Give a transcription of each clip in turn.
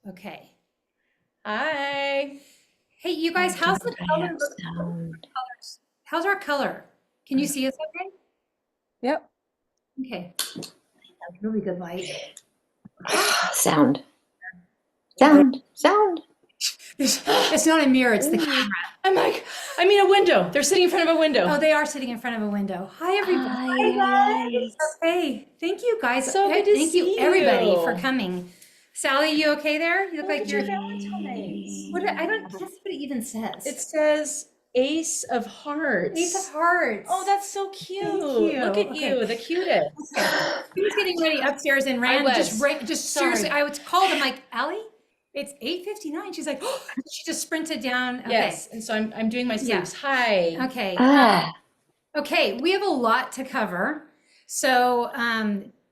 Okay. Hi. Hey, you guys, how's the color look? Sound. Colors? How's our color? Can you see us okay? Yep. Okay. Really good light. Sound. Sound. Sound. It's not a mirror, it's the camera. I mean a window. They're sitting in front of a window. Oh, they are sitting in front of a window. Hi, everybody. Hi, guys. Okay. Thank you, guys. So good to Thank you, see everybody, you. for coming. Sally, you okay there? You look like you're. nice. I can't see what it even says. It says Ace of Hearts. Ace of Hearts. Oh, that's so cute. you. Look at Okay. you, the cutest. He was getting ready upstairs and ran. Just Sorry. seriously. I was called. I'm like, Aly, it's 8:59. She's like, oh, she just sprinted down. Okay. Yes, and so I'm doing my sleeves. Hi. Okay. Ah, Okay. We have a lot to cover. So,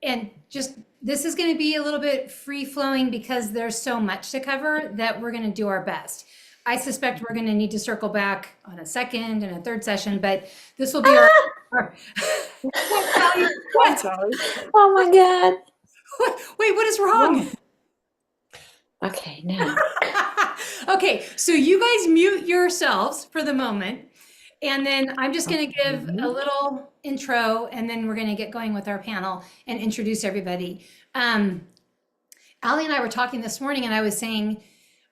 and just this is going to be a little bit free flowing because there's so much to cover that we're going to do our best. I suspect we're going to need to circle back on a second and a third session, but this will be our what? oh my God. Wait, what is wrong? Okay, now. Okay, so you guys mute yourselves for the moment, and then I'm just going to give a little intro, and then we're going to get going with our panel and introduce everybody. Aly and I were talking this morning, and I was saying,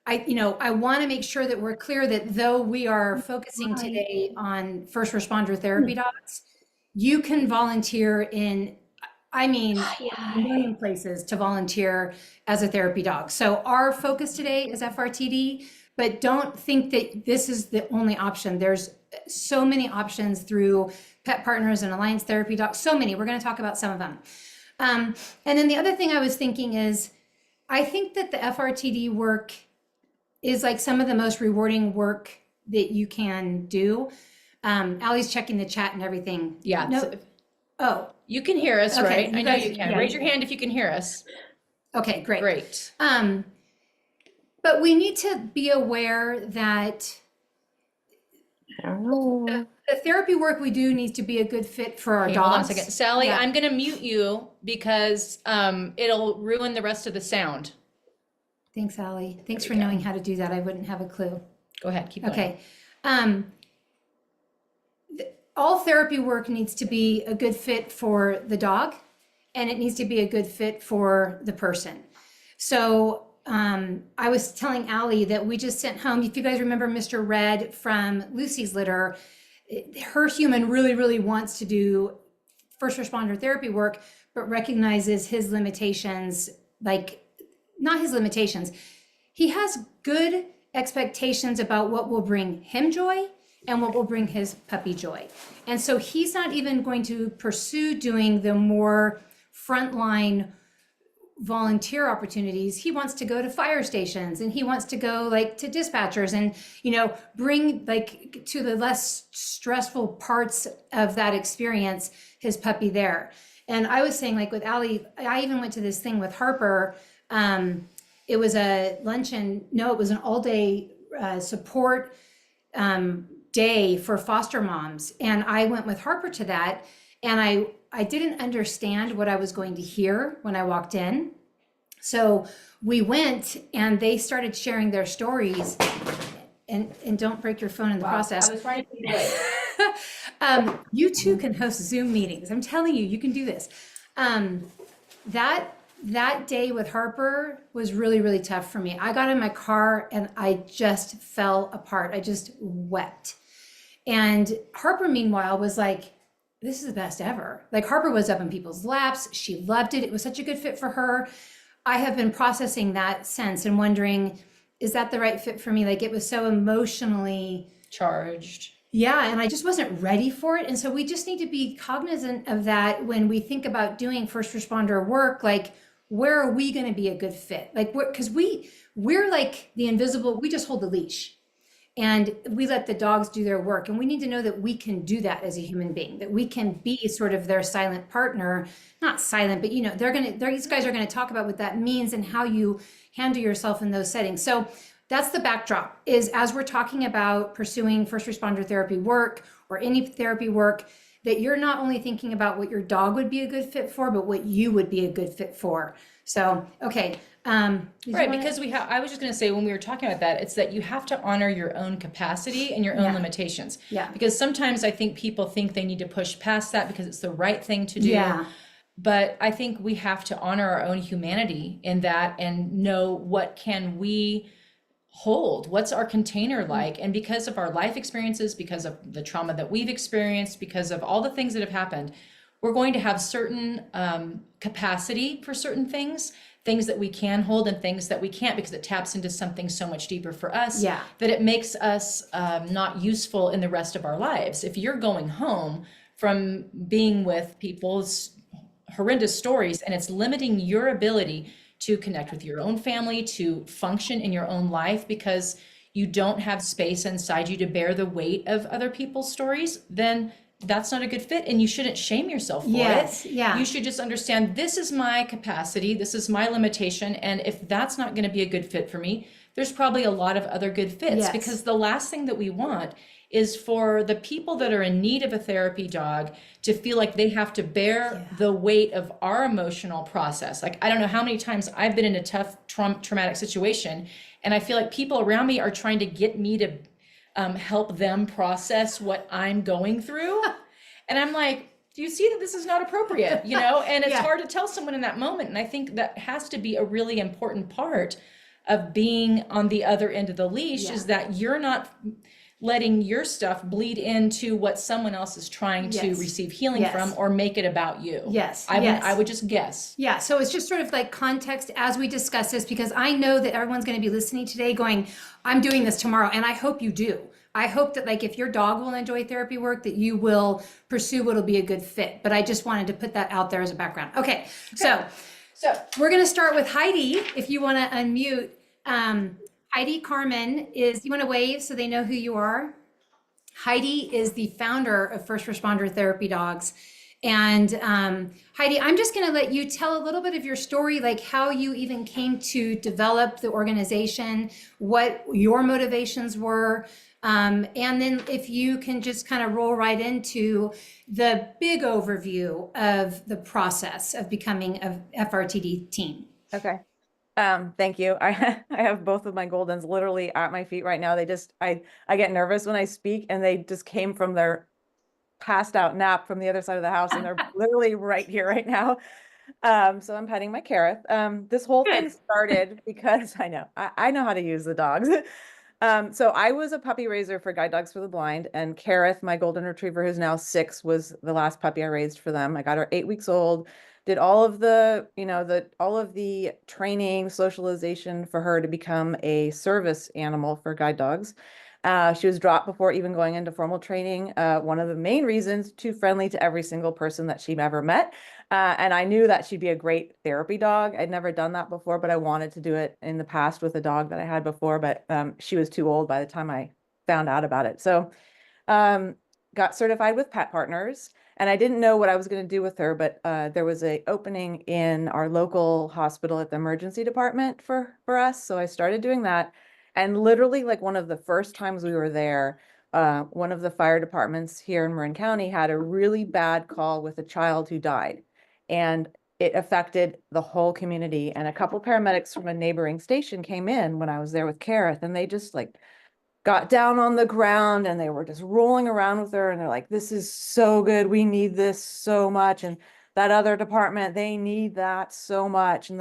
I want to make sure that we're clear that though we are focusing today on first responder therapy dogs, you can volunteer in, a million places to volunteer as a therapy dog. So our focus today is FRTD, but don't think that this is the only option. There's so many options through Pet Partners and Alliance Therapy Dogs, so many. We're going to talk about some of them. And then the other thing I was thinking is, I think that the FRTD work is like some of the most rewarding work that you can do. Aly's checking the chat and everything. Yeah. No. So Oh, you can hear us, Okay, right? you I know guys- you can. yeah. Raise your hand if you can hear us. okay, great. Great. But we need to be aware that I don't know. the therapy work we do needs to be a good fit for our Okay, dogs. hold on a second. Sally, Yeah. I'm going to mute you because it'll ruin the rest of the sound. Thanks, Aly. Thanks There for we go. knowing how to do that. I wouldn't have a clue. Go ahead. Keep going. Okay. All therapy work needs to be a good fit for the dog, and it needs to be a good fit for the person. So I was telling Aly that we just sent home, if you guys remember Mr. Red from Lucy's litter, her human really, really wants to do first responder therapy work, but recognizes his limitations, like not his limitations. He has good expectations about what will bring him joy and what will bring his puppy joy. And so he's not even going to pursue doing the more frontline volunteer opportunities. He wants to go to fire stations, and he wants to go like to dispatchers and, bring like to the less stressful parts of that experience, his puppy there. And I was saying, like with Aly, I even went to this thing with Harper. It was a luncheon. No, it was an all day support day for foster moms. And I went with Harper to that. And I didn't understand what I was going to hear when I walked in. So we went and they started sharing their stories, and don't break your phone in the process. I was trying to keep away. You too can host Zoom meetings. I'm telling you, you can do this. That day with Harper was really, really tough for me. I got in my car and I just fell apart. I just wept. And Harper, meanwhile, was like, this is the best ever. Like Harper was up in people's laps. She loved it. It was such a good fit for her. I have been processing that since and wondering, is that the right fit for me? Like it was so emotionally Charged. Yeah, and I just wasn't ready for it. And so we just need to be cognizant of that when we think about doing first responder work. Like, where are we going to be a good fit? Like, because we're like the invisible, we just hold the leash and we let the dogs do their work. And we need to know that we can do that as a human being, that we can be sort of their silent partner, not silent, but these guys are going to talk about what that means and how you handle yourself in those settings. So that's the backdrop, is as we're talking about pursuing first responder therapy work or any therapy work, that you're not only thinking about what your dog would be a good fit for, but what you would be a good fit for. So, okay, Did you Right, wanna- because I was just going to say when we were talking about that, it's that you have to honor your own capacity and your own Yeah. limitations. Yeah. Because sometimes I think people think they need to push past that because it's the right thing to do. Yeah. But I think we have to honor our own humanity in that and know what can we hold, what's our container like. And because of our life experiences, because of the trauma that we've experienced, because of all the things that have happened, we're going to have certain capacity for certain things that we can hold and things that we can't, because it taps into something so much deeper for us Yeah. that it makes us not useful in the rest of our lives. If you're going home from being with people's horrendous stories and it's limiting your ability to connect with your own family, to function in your own life because you don't have space inside you to bear the weight of other people's stories, then that's not a good fit, and you shouldn't shame yourself for Yes, it. yeah. You should just understand this is my capacity, this is my limitation, and if that's not going to be a good fit for me, there's probably a lot of other good fits. Yes. Because the last thing that we want is for the people that are in need of a therapy dog to feel like they have to bear the weight of our emotional process. Like, I don't know how many times I've been in a tough traumatic situation, and I feel like people around me are trying to get me to help them process what I'm going through. And I'm like, do you see that this is not appropriate? You know, and it's Yeah. hard to tell someone in that moment. And I think that has to be a really important part of being on the other end of the leash, is that you're not letting your stuff bleed into what someone else is trying to Yes. receive healing Yes. from, or make it about you. Yes. I would just guess. Yeah, so it's just sort of like context as we discuss this, because I know that everyone's going to be listening today going, I'm doing this tomorrow, and I hope you do. I hope that, like, if your dog will enjoy therapy work, that you will pursue what'll be a good fit. But I just wanted to put that out there as a background. Okay. So we're going to start with Heidi, if you want to unmute. Heidi Carman you want to wave so they know who you are? Heidi is the founder of First Responder Therapy Dogs. And Heidi, I'm just going to let you tell a little bit of your story, like how you even came to develop the organization, what your motivations were. And then if you can just kind of roll right into the big overview of the process of becoming a FRTD team. Okay. Thank you. I have both of my Goldens literally at my feet right now. I get nervous when I speak, and they just came from their passed out nap from the other side of the house, and they're literally right here right now. So I'm petting my Kareth. This whole thing started because I know how to use the dogs. So I was a puppy raiser for Guide Dogs for the Blind, and Kareth, my golden retriever, who's now 6, was the last puppy I raised for them. I got her 8 weeks old, did all of the, all of the training, socialization for her to become a service animal for Guide Dogs. She was dropped before even going into formal training. One of the main reasons, too friendly to every single person that she ever met. And I knew that she'd be a great therapy dog. I'd never done that before, but I wanted to do it in the past with a dog that I had before, but she was too old by the time I found out about it. So got certified with Pet Partners, and I didn't know what I was going to do with her, but there was an opening in our local hospital at the emergency department for us. So I started doing that. And literally, like, one of the first times we were there, one of the fire departments here in Marin County had a really bad call with a child who died. And it affected the whole community. And a couple paramedics from a neighboring station came in when I was there with Kareth, and they just like got down on the ground and they were just rolling around with her. And they're like, this is so good. We need this so much. And that other department, they need that so much. And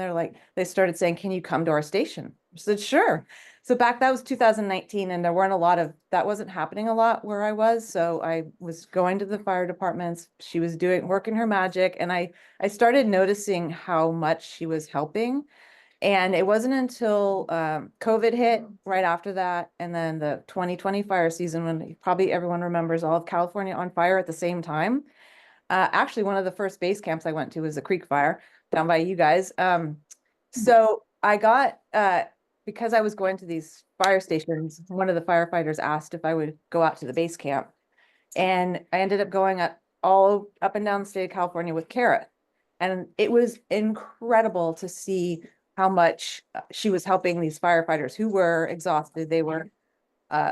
they started saying, can you come to our station? I said, sure. So that was 2019, and there weren't that wasn't happening a lot where I was. So I was going to the fire departments. She was working her magic. And I started noticing how much she was helping. And it wasn't until COVID hit right after that, and then the 2020 fire season, when probably everyone remembers all of California on fire at the same time. Actually, one of the first base camps I went to was the Creek Fire down by you guys. So I got, because I was going to these fire stations, one of the firefighters asked if I would go out to the base camp. And I ended up going all up and down the state of California with Kareth. And it was incredible to see how much she was helping these firefighters who were exhausted. They were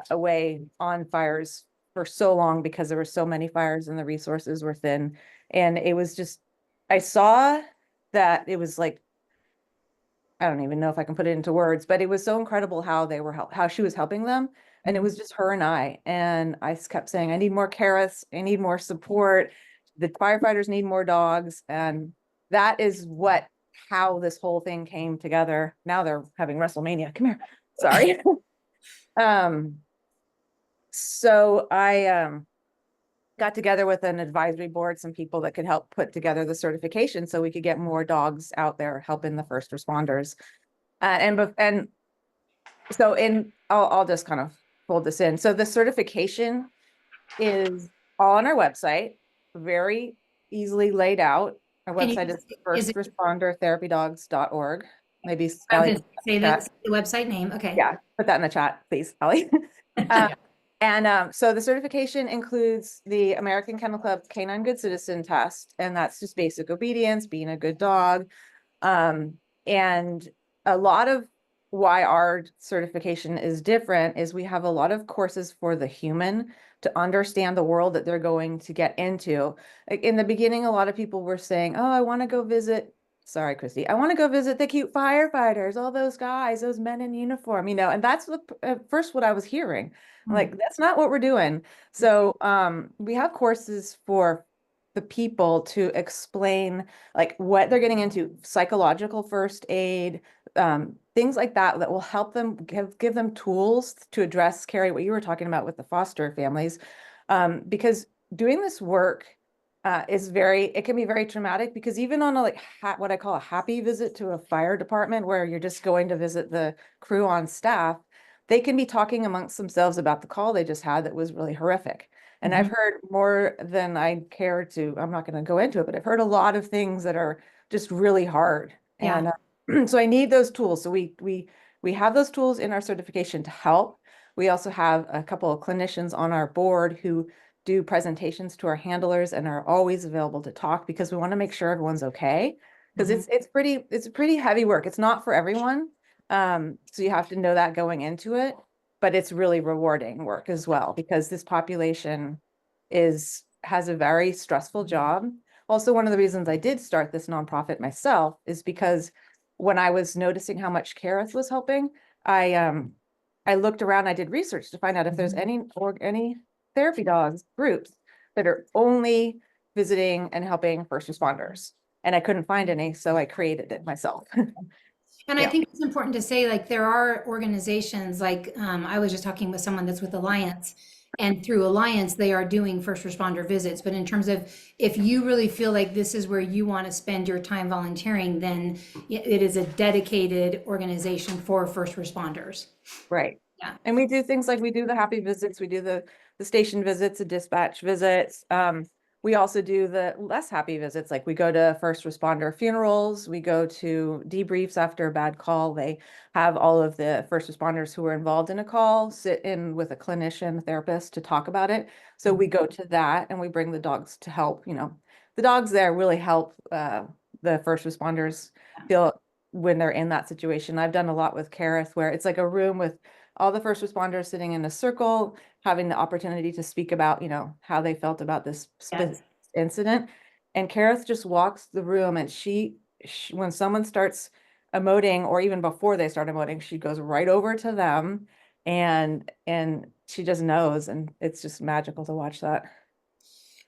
away on fires for so long because there were so many fires and the resources were thin. And it was just, I saw that it was like, I don't even know if I can put it into words, but it was so incredible how they were how she was helping them. And it was just her and I kept saying, I need more carrots. I need more support. The firefighters need more dogs. And that is how this whole thing came together. Now they're having WrestleMania. Come here. Sorry. So I got together with an advisory board, some people that could help put together the certification so we could get more dogs out there helping the first responders. And so I'll just kind of fold this in. So the certification is all on our website, very easily laid out. Our Can you- website is is it- firstrespondertherapydogs.org. Maybe I was Aly, gonna say the website name. Okay. yeah, put that in the chat, please, Aly. So the certification includes the American Kennel Club Canine Good Citizen test, and that's just basic obedience, being a good dog. And a lot of why our certification is different is we have a lot of courses for the human to understand the world that they're going to get into. Like in the beginning, a lot of people were saying, oh, I want to go visit, sorry, Christy, I want to go visit the cute firefighters, all those guys, those men in uniform, and that's at first what I was hearing. Like, that's not what we're doing. So we have courses for the people to explain like what they're getting into, psychological first aid, things like that will help them give them tools to address, Kerry, what you were talking about with the foster families, because doing this work it can be very traumatic, because even on a what I call a happy visit to a fire department where you're just going to visit the crew on staff, they can be talking amongst themselves about the call they just had that was really horrific. And I've heard more than I care to, I'm not going to go into it, but I've heard a lot of things that are just really hard. Yeah. And so I need those tools. So we have those tools in our certification to help. We also have a couple of clinicians on our board who do presentations to our handlers and are always available to talk, because we want to make sure everyone's okay. Because it's pretty heavy work. It's not for everyone. So you have to know that going into it, but it's really rewarding work as well, because this population has a very stressful job. Also, one of the reasons I did start this nonprofit myself is because when I was noticing how much Kareth was helping, I looked around, I did research to find out if there's any therapy dogs groups that are only visiting and helping first responders. And I couldn't find any, so I created it myself. And I think it's important to say, like, there are organizations, like, I was just talking with someone that's with Alliance, and through Alliance, they are doing first responder visits. But in terms of, if you really feel like this is where you want to spend your time volunteering, then it is a dedicated organization for first responders. Right. Yeah. And we do things like we do the happy visits, we do the station visits, the dispatch visits. We also do the less happy visits, like we go to first responder funerals, we go to debriefs after a bad call. They have all of the first responders who were involved in a call sit in with a clinician, therapist to talk about it. So we go to that and we bring the dogs to help, the dogs there really help the first responders feel when they're in that situation. I've done a lot with Kareth where it's like a room with all the first responders sitting in a circle, having the opportunity to speak about, how they felt about this incident. And Kareth just walks the room, and she, when someone starts emoting, or even before they start emoting, she goes right over to them and she just knows, and it's just magical to watch that.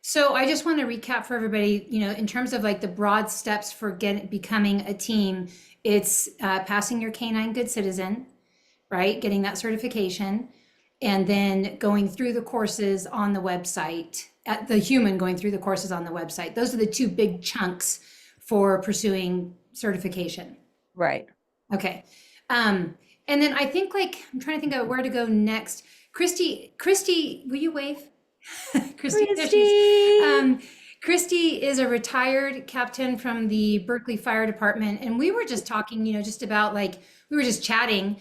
So I just want to recap for everybody, in terms of like the broad steps for becoming a team, it's passing your Canine Good Citizen, right? Getting that certification, and then going through the courses on the website, the human going through the courses on the website. Those are the two big chunks for pursuing certification. Right. Okay. And then I think, like, I'm trying to think of where to go next. Christy, will you wave? Christy. There she is. Christy is a retired captain from the Berkeley Fire Department. And we were just talking, just about we were just chatting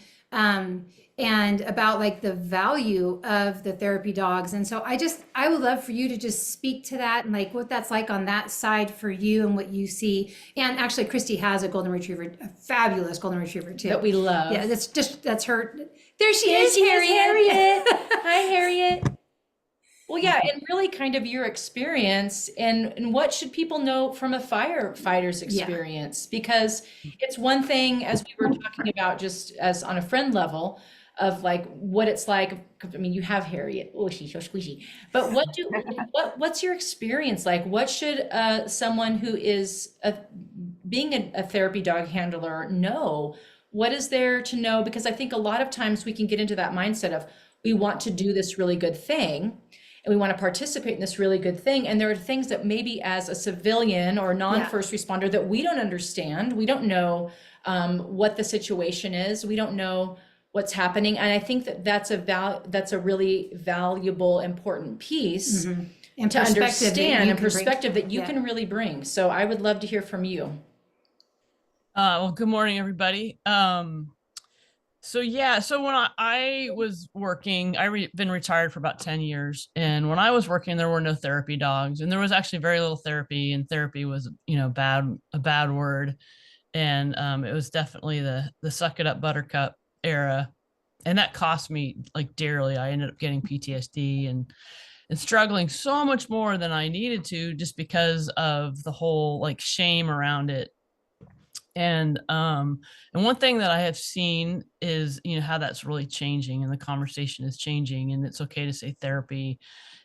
and about like the value of the therapy dogs. And so I would love for you to just speak to that and like what that's like on that side for you and what you see. And actually, Christy has a golden retriever, a fabulous golden retriever too. That we love. Yeah, that's her. There she is, Harriet. Hi, Harriet. Well, yeah, and really kind of your experience and what should people know from a firefighter's experience? Because it's one thing, as we were talking about, just as on a friend level, of like what it's like. I mean, you have Harriet, oh, she's so squishy. But what's your experience like? What should someone who is being a therapy dog handler know? What is there to know? Because I think a lot of times we can get into that mindset of we want to do this really good thing and we want to participate in this really good thing. And there are things that maybe as a civilian or non-first responder that we don't understand. We don't know what the situation is. We don't know what's happening. And I think that that's a really valuable, important piece And to understand and perspective that you Yeah. can really bring. So I would love to hear from you. Well, good morning, everybody. So when I was working, been retired for about 10 years. And when I was working, there were no therapy dogs, and there was actually very little therapy, and therapy was, a bad word. And it was definitely the suck it up buttercup era. And that cost me like dearly. I ended up getting PTSD and struggling so much more than I needed to, just because of the whole like shame around it. And one thing that I have seen is, how that's really changing, and the conversation is changing, and it's okay to say therapy.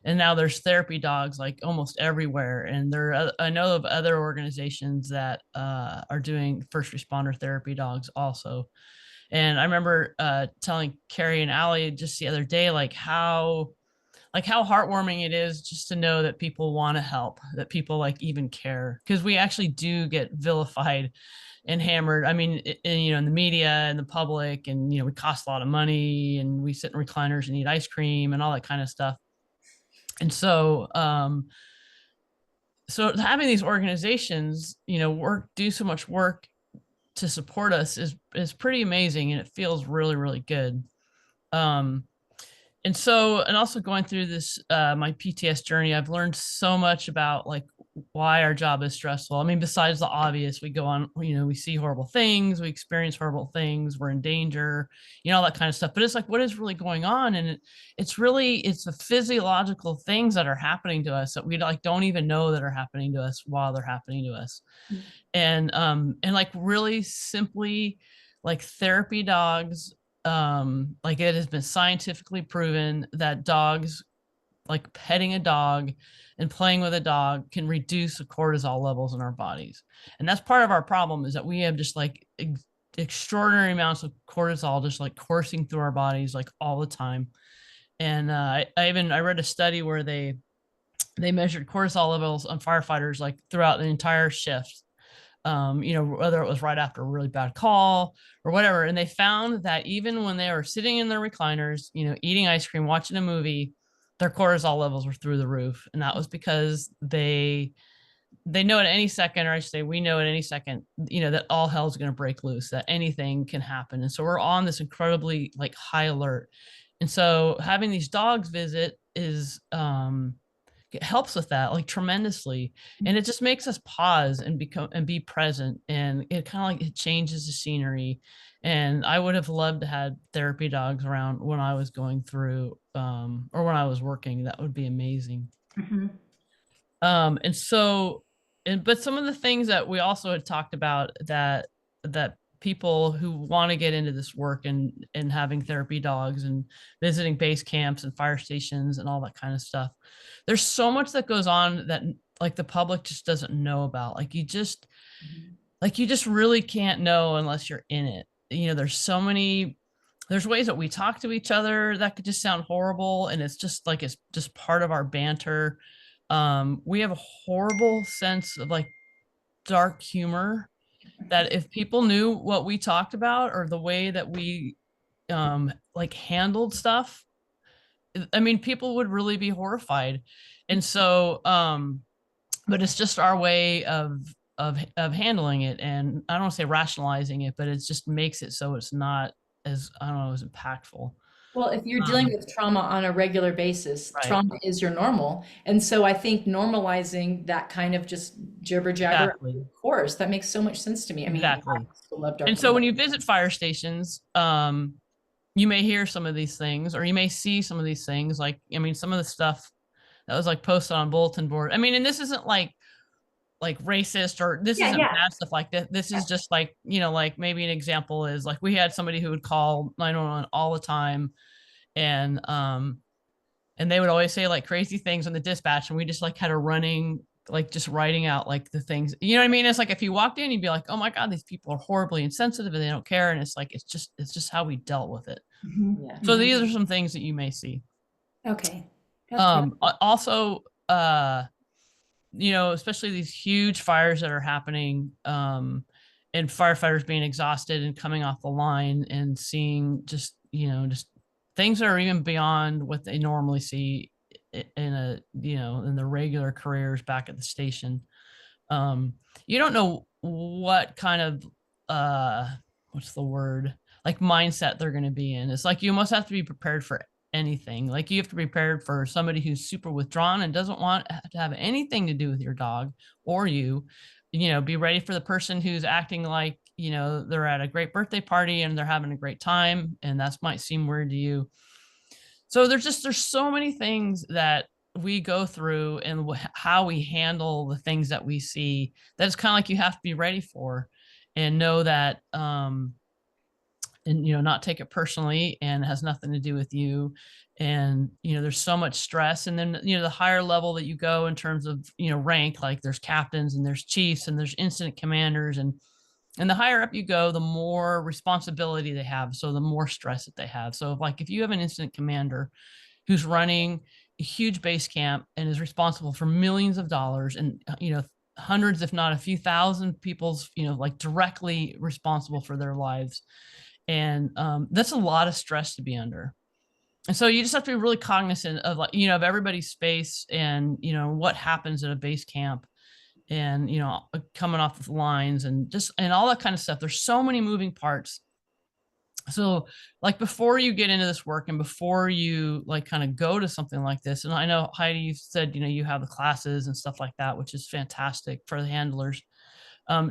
And now there's therapy dogs like almost everywhere. And I know of other organizations that are doing first responder therapy dogs also. And I remember telling Kerry and Aly just the other day, like how heartwarming it is just to know that people want to help, that people like even care, because we actually do get vilified and hammered. I mean, in the media and the public, and, we cost a lot of money, and we sit in recliners and eat ice cream and all that kind of stuff. And so, so having these organizations, do so much work to support us is pretty amazing. And it feels really, really good. And also going through this, my PTS journey, I've learned so much about like why our job is stressful. I mean, besides the obvious, we go on, we see horrible things, we experience horrible things, we're in danger, all that kind of stuff. But it's like, what is really going on? And it's the physiological things that are happening to us that we like don't even know that are happening to us while they're happening to us. And like really simply, like therapy dogs, like it has been scientifically proven that dogs, like petting a dog and playing with a dog, can reduce the cortisol levels in our bodies. And that's part of our problem, is that we have just like extraordinary amounts of cortisol just like coursing through our bodies like all the time. And I read a study where they measured cortisol levels on firefighters like throughout the entire shift, whether it was right after a really bad call or whatever. And they found that even when they were sitting in their recliners, eating ice cream, watching a movie, their cortisol levels were through the roof. And that was because they know at any second, or I should say, we know at any second, that all hell is going to break loose, that anything can happen. And so we're on this incredibly like high alert. And so having these dogs visit is, it helps with that like tremendously. And it just makes us pause and be present. And it kind of like, it changes the scenery. And I would have loved to have therapy dogs around when I was going through, or when I was working. That would be amazing. But some of the things that we also had talked about, that people who want to get into this work and having therapy dogs and visiting base camps and fire stations and all that kind of stuff, there's so much that goes on that like the public just doesn't know about. Like you just really can't know unless you're in it. There's ways that we talk to each other that could just sound horrible, and it's just part of our banter. We have a horrible sense of like dark humor that if people knew what we talked about or the way that we like handled stuff, I mean, people would really be horrified. And so, but it's just our way of handling it. And I don't want to say rationalizing it, but it just makes it so it's not as, I don't know, as impactful. Well, if you're dealing with trauma on a regular basis, Right. trauma is your normal. And so I think normalizing that kind of just jibber jabber, Exactly. of course, that makes so much sense to me. I mean, Exactly. I still love dark And so when humor. you visit fire stations, you may hear some of these things, or you may see some of these things. Like, I mean, some of the stuff that was like posted on bulletin board. I mean, and this isn't like racist, or this Yeah, isn't yeah. bad stuff like that. This is just like, like maybe an example is like we had somebody who would call 911 all the time, and they would always say like crazy things on the dispatch, and we just like had a running, like just writing out like the things, you know what I mean? It's like if you walked in, you'd be like, oh my God, these people are horribly insensitive and they don't care. And it's like, it's just how we dealt with it. Yeah. So these are some things that you may see. Okay. That's good. Also, especially these huge fires that are happening, and firefighters being exhausted and coming off the line and seeing just things that are even beyond what they normally see in the regular careers back at the station. You don't know what kind of, what's the word, like mindset they're going to be in. It's like, you must have to be prepared for anything. Like you have to be prepared for somebody who's super withdrawn and doesn't want to have anything to do with your dog or you. Be ready for the person who's acting like, they're at a great birthday party and they're having a great time, and that might seem weird to you. So there's so many things that we go through and how we handle the things that we see, that it's kind of like you have to be ready for, and know that, and not take it personally, and it has nothing to do with you. And there's so much stress, and then the higher level that you go in terms of rank, like there's captains and there's chiefs and there's incident commanders, and the higher up you go, the more responsibility they have, so the more stress that they have. So if you have an incident commander who's running a huge base camp and is responsible for millions of dollars, and hundreds, if not a few thousand people's like directly responsible for their lives, and that's a lot of stress to be under. And so you just have to be really cognizant of of everybody's space, and what happens at a base camp, and coming off the lines, and all that kind of stuff. There's so many moving parts. So like before you get into this work, and before you like kind of go to something like this, and I know Heidi, you said you have the classes and stuff like that, which is fantastic for the handlers.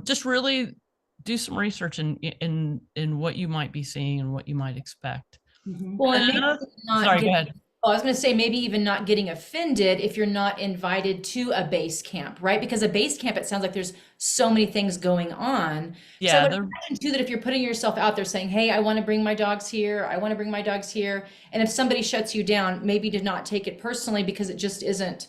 Just really do some research in what you might be seeing and what you might expect. Well, and And maybe another- not sorry, go getting- ahead. I was going to say, maybe even not getting offended if you're not invited to a base camp, right? Because a base camp, it sounds like there's so many things going on. So I Yeah, would imagine too that if you're putting yourself out there saying, hey, I want to bring my dogs here, I want to bring my dogs here. And if somebody shuts you down, maybe to not take it personally, because it just isn't,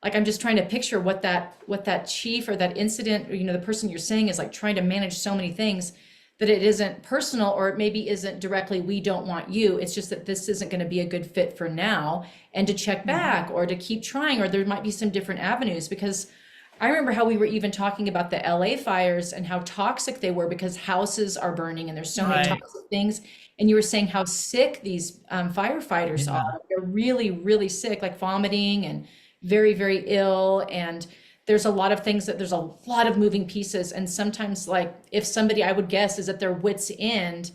like, I'm just trying to picture what that chief or that incident, or, the person you're saying is like trying to manage so many things, that it isn't personal, or it maybe isn't directly, we don't want you. It's just that this isn't going to be a good fit for now, and to check back or to keep trying, or there might be some different avenues. Because I remember how we were even talking about the LA fires and how toxic they were, because houses are burning and there's so many Right. toxic things. And you were saying how sick these firefighters Yeah. are. They're really, really sick, like vomiting and very, very ill. And there's a lot of things there's a lot of moving pieces. And sometimes, like, if somebody, I would guess, is at their wit's end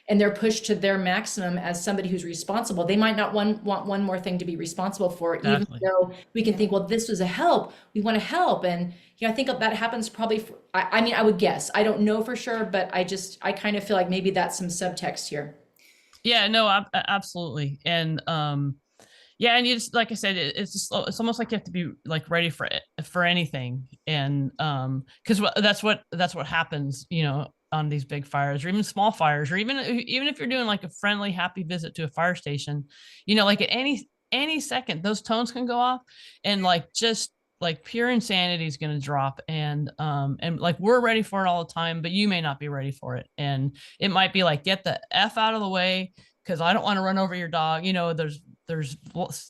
and they're pushed to their maximum as somebody who's responsible, they might not want one more thing to be responsible for, Exactly. even though we can think, well, this was a help, we want to help. And I think that happens probably I mean, I would guess, I don't know for sure, but I kind of feel like maybe that's some subtext here. Yeah, no, absolutely. And yeah, and you just, like I said, it's almost like you have to be like ready for anything. And because that's what happens, on these big fires, or even small fires, or even if you're doing like a friendly, happy visit to a fire station, like at any second, those tones can go off, and like just like pure insanity is going to drop. And like we're ready for it all the time, but you may not be ready for it. And it might be like, get the F out of the way, because I don't want to run over your dog. There's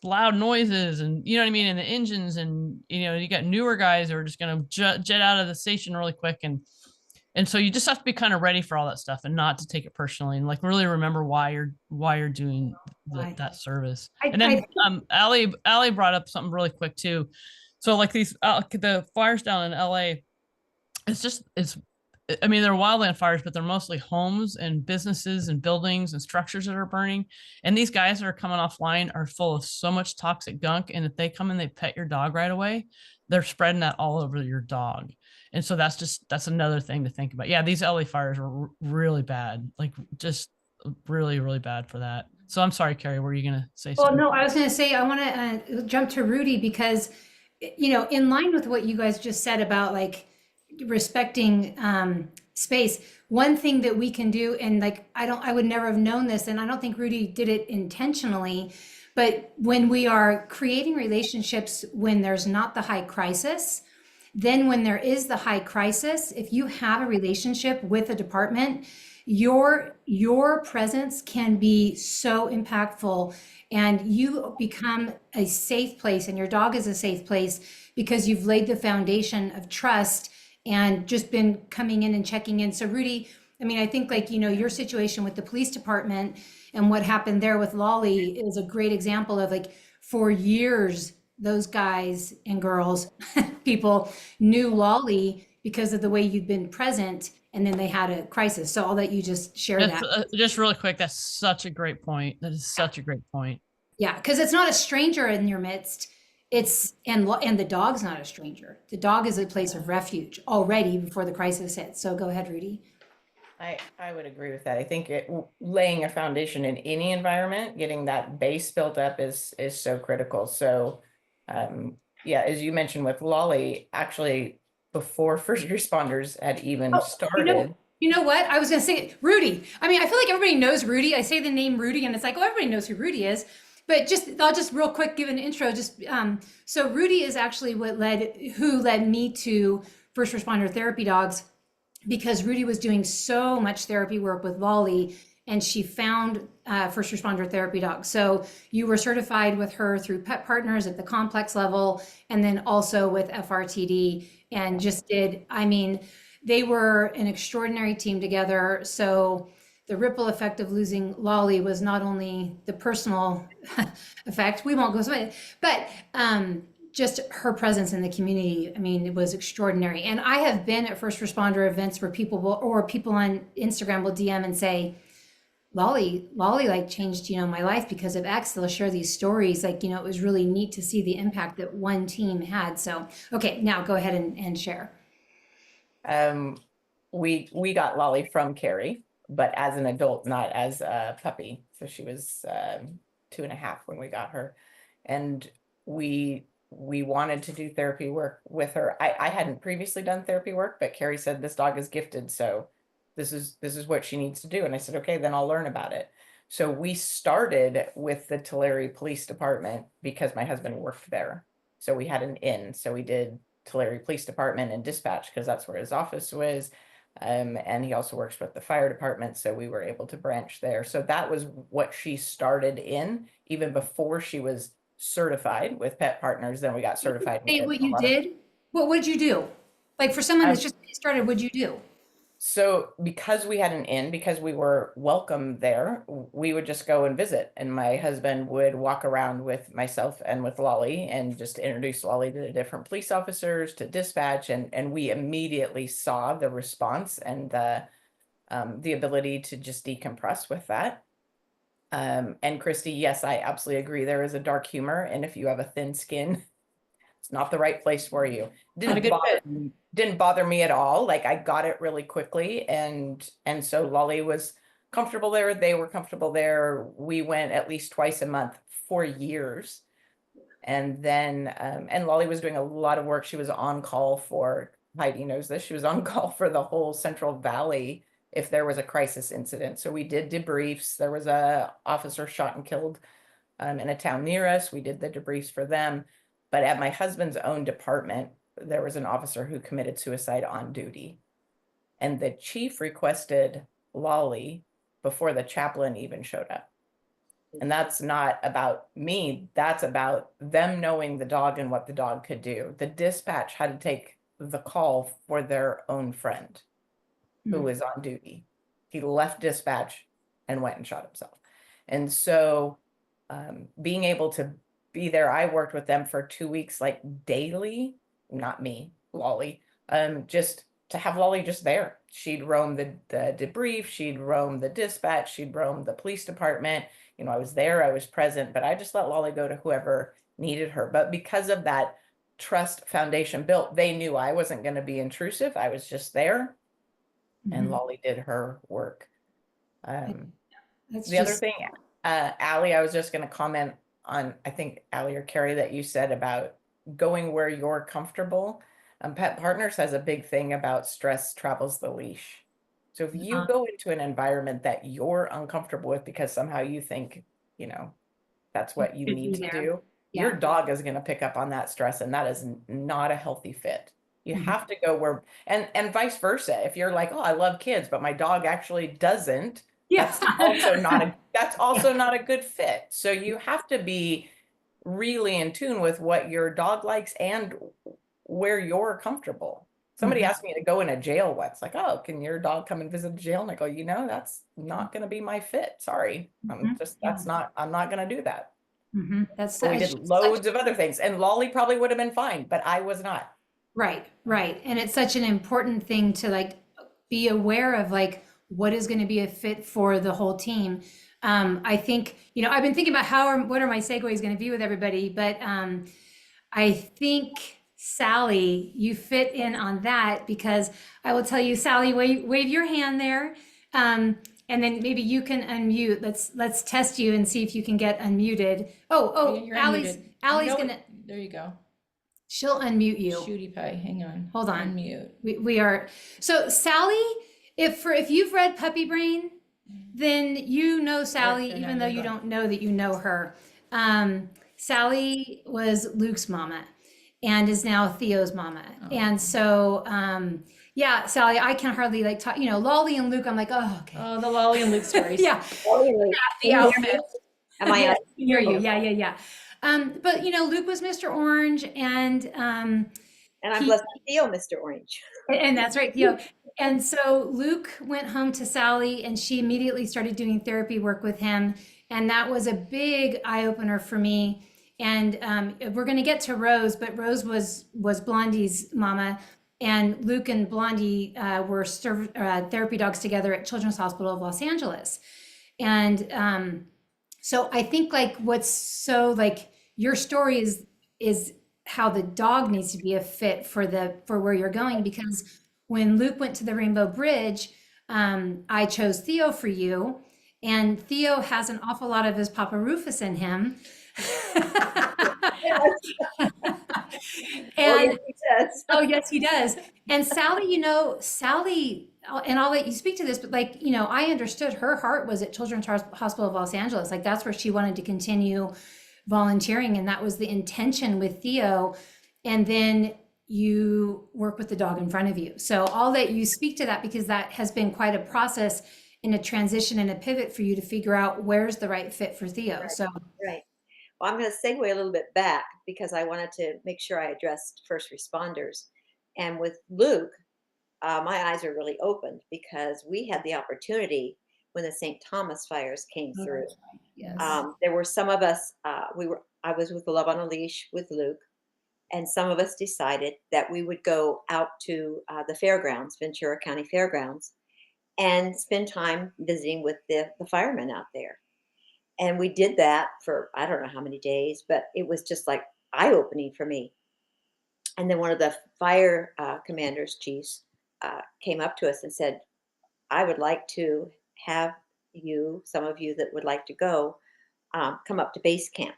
loud noises, and you know what I mean, and the engines, and you got newer guys who are just going to jet out of the station really quick, and so you just have to be kind of ready for all that stuff, and not to take it personally, and like really remember why you're doing that service. And then Aly brought up something really quick too. So like these the fires down in LA, I mean, they're wildland fires, but they're mostly homes and businesses and buildings and structures that are burning. And these guys that are coming offline are full of so much toxic gunk. And if they come and they pet your dog right away, they're spreading that all over your dog. And so that's another thing to think about. Yeah, these LA fires are really bad, like just really, really bad for that. So I'm sorry, Kerry, were you going to say Well, something? no, I was going to say, I want to jump to Rudy because, in line with what you guys just said about like respecting space, one thing that we can do, and like, I would never have known this, and I don't think Rudy did it intentionally, but when we are creating relationships when there's not the high crisis, then when there is the high crisis, if you have a relationship with a department, your presence can be so impactful, and you become a safe place, and your dog is a safe place because you've laid the foundation of trust and just been coming in and checking in. So Rudy, I mean, I think like, your situation with the police department and what happened there with Lolly is a great example of like, for years, those guys and girls, people knew Lolly because of the way you'd been present, and then they had a crisis. So I'll let you just share That's, that. just really quick. That's such a great point. That is such a great point. Yeah, because it's not a stranger in your midst. And the dog's not a stranger. The dog is a place of refuge already before the crisis hits. So go ahead, Rudy. I would agree with that. I think laying a foundation in any environment, getting that base built up is so critical. So, yeah, as you mentioned with Lolly, actually before first responders had even started. You know what? I was going to say Rudy. I mean, I feel like everybody knows Rudy. I say the name Rudy, and it's like, oh, everybody knows who Rudy is. But I'll just real quick give an intro. So Rudy is actually who led me to first responder therapy dogs, because Rudy was doing so much therapy work with Lolly, and she found first responder therapy dogs. So you were certified with her through Pet Partners at the complex level, and then also with FRTD, and they were an extraordinary team together. So the ripple effect of losing Lolly was not only the personal effect, we won't go so much, but just her presence in the community. I mean, it was extraordinary. And I have been at first responder events where people on Instagram will DM and say, Lolly like changed, my life because of X. They'll share these stories. Like, it was really neat to see the impact that one team had. So, okay, now go ahead and share. We got Lolly from Kerry, but as an adult, not as a puppy. So she was 2.5 when we got her, and we wanted to do therapy work with her. I hadn't previously done therapy work, but Kerry said this dog is gifted, so this is what she needs to do. And I said, okay, then I'll learn about it. So we started with the Tulare Police Department because my husband worked there. So we had an in. So we did Tulare Police Department and dispatch because that's where his office was. And he also works with the fire department. So we were able to branch there. So that was what she started in even before she was certified with Pet Partners. Then we got certified. Hey, what you did? What would you do? Like for someone that's just started, what'd you do? So because we had an inn, because we were welcome there, we would just go and visit. And my husband would walk around with myself and with Lolly and just introduce Lolly to the different police officers, to dispatch. And we immediately saw the response and the ability to just decompress with that. And Christy, yes, I absolutely agree. There is a dark humor. And if you have a thin skin, it's not the right place for you. Didn't bother me at all. Like I got it really quickly. And so Lolly was comfortable there. They were comfortable there. We went at least twice a month for years. And then, and Lolly was doing a lot of work. She was on call for, Heidi knows this, she was on call for the whole Central Valley if there was a crisis incident. So we did debriefs. There was a officer shot and killed in a town near us. We did the debriefs for them. But at my husband's own department, there was an officer who committed suicide on duty. And the chief requested Lolly before the chaplain even showed up. And that's not about me. That's about them knowing the dog and what the dog could do. The dispatch had to take the call for their own friend who was on duty. He left dispatch and went and shot himself. And so being able to be there, I worked with them for 2 weeks, like daily, not me, Lolly, just to have Lolly just there. She'd roam the debrief, she'd roam the dispatch, she'd roam the police department. I was there, I was present, but I just let Lolly go to whoever needed her. But because of that trust foundation built, they knew I wasn't going to be intrusive. I was just there, and Lolly did her work. The other thing Aly, I was just going to comment on, I think Aly or Kerry, that you said about going where you're comfortable. Pet Partners has a big thing about stress travels the leash. So if you go into an environment that you're uncomfortable with because somehow you think, you know, that's what you Should need be to there. do, Yeah. your dog is going to pick up on that stress, and that is not a healthy fit. You Mhm. have to go where, and vice versa. If you're like, oh, I love kids, but my dog actually doesn't, Yeah. that's also not a good fit. So you have to be really in tune with what your dog likes and where you're comfortable. Somebody Mhm. asked me to go in a jail once, like, oh, can your dog come and visit the jail? And I go, that's not going to be my fit. Sorry. Mhm. I'm not going to do that. That's But we did such- loads of other things, and Lolly probably would have been fine, but I was not. Right, right. And it's such an important thing to like be aware of, like what is going to be a fit for the whole team. I think, I've been thinking about what are my segues going to be with everybody, but I think Sally, you fit in on that because I will tell you, Sally, wave your hand there. And then maybe you can unmute. Let's test you and see if you can get unmuted. You're Aly's unmuted. Aly's No, gonna there you go. she'll unmute you. Shooty pie, hang on. Hold on. Unmute. We are so Sally. If you've read Puppy Brain, then you know Sally, They're even not though in you the- don't know that you know her. Sally was Luke's mama, and is now Theo's mama. And so, yeah, Sally, I can hardly like talk. Lolly and Luke. I'm like, oh, okay. Oh, the Lolly and Luke stories. Yeah, Oh, really? the outfit. Am I Yeah, on? I can hear you. Yeah. But Luke was Mr. Orange, and And I'm he- blessed Theo, Mr. Orange. and that's right, Theo. And so Luke went home to Sally, and she immediately started doing therapy work with him, and that was a big eye opener for me. And we're going to get to Rose, but Rose was Blondie's mama, and Luke and Blondie were therapy dogs together at Children's Hospital of Los Angeles. And so I think like what's so like your story is how the dog needs to be a fit for where you're going, because when Luke went to the Rainbow Bridge, I chose Theo for you, and Theo has an awful lot of his Papa Rufus in him. And Yes. oh, yes, he does. And Sally, Sally, and I'll let you speak to this, but like, I understood her heart was at Children's Hospital of Los Angeles. Like that's where she wanted to continue volunteering. And that was the intention with Theo. And then you work with the dog in front of you. So I'll let you speak to that, because that has been quite a process in a transition and a pivot for you to figure out where's the right fit for Theo. Right. So Right. Well, I'm going to segue a little bit back because I wanted to make sure I addressed first responders. And with Luke, my eyes are really opened because we had the opportunity when the St. Thomas fires came through. yes. There were some of us, I was with Love on a Leash with Luke, and some of us decided that we would go out to the fairgrounds, Ventura County Fairgrounds, and spend time visiting with the firemen out there. And we did that for, I don't know how many days, but it was just like eye-opening for me. And then one of the fire commanders, chiefs, came up to us and said, I would like to have you, some of you that would like to go, come up to base camp.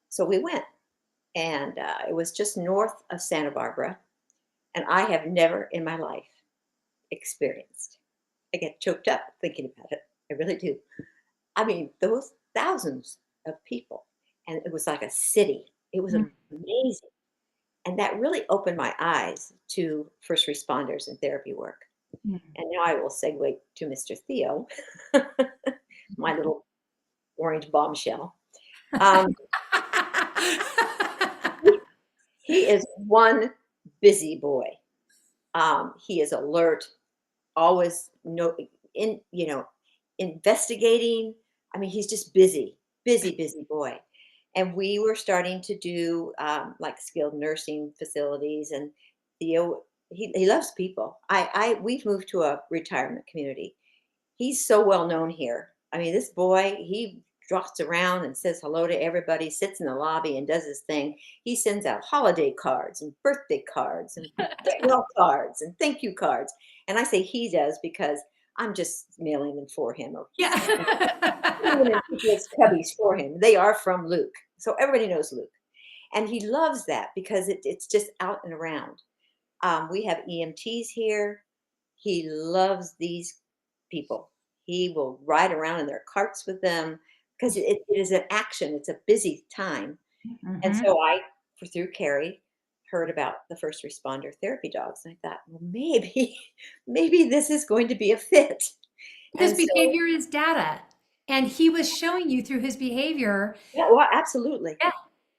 So we went, and it was just north of Santa Barbara. And I have never in my life experienced, I get choked up thinking about it. I really do. I mean, those thousands of people, and it was like a city. It was amazing. And that really opened my eyes to first responders and therapy work. And now I will segue to Mr. Theo, my little orange bombshell. He is one busy boy. He is alert, always investigating. I mean, he's just busy boy. And we were starting to do like skilled nursing facilities, and Theo, he loves people. We've moved to a retirement community. He's so well known here. I mean, this boy, he trots around and says hello to everybody, sits in the lobby and does his thing. He sends out holiday cards and birthday cards and farewell cards and thank you cards. And I say he does because I'm just mailing them for him. Or Yeah. it's cubbies for him. They are from Luke. So everybody knows Luke. And he loves that because it's just out and around. We have EMTs here. He loves these people. He will ride around in their carts with them because it is an action. It's a busy time. And so through Kerry, heard about the first responder therapy dogs. And I thought, well, maybe this is going to be a fit. His And so, behavior is data. And he was showing you through his behavior. yeah, well, absolutely. Yeah.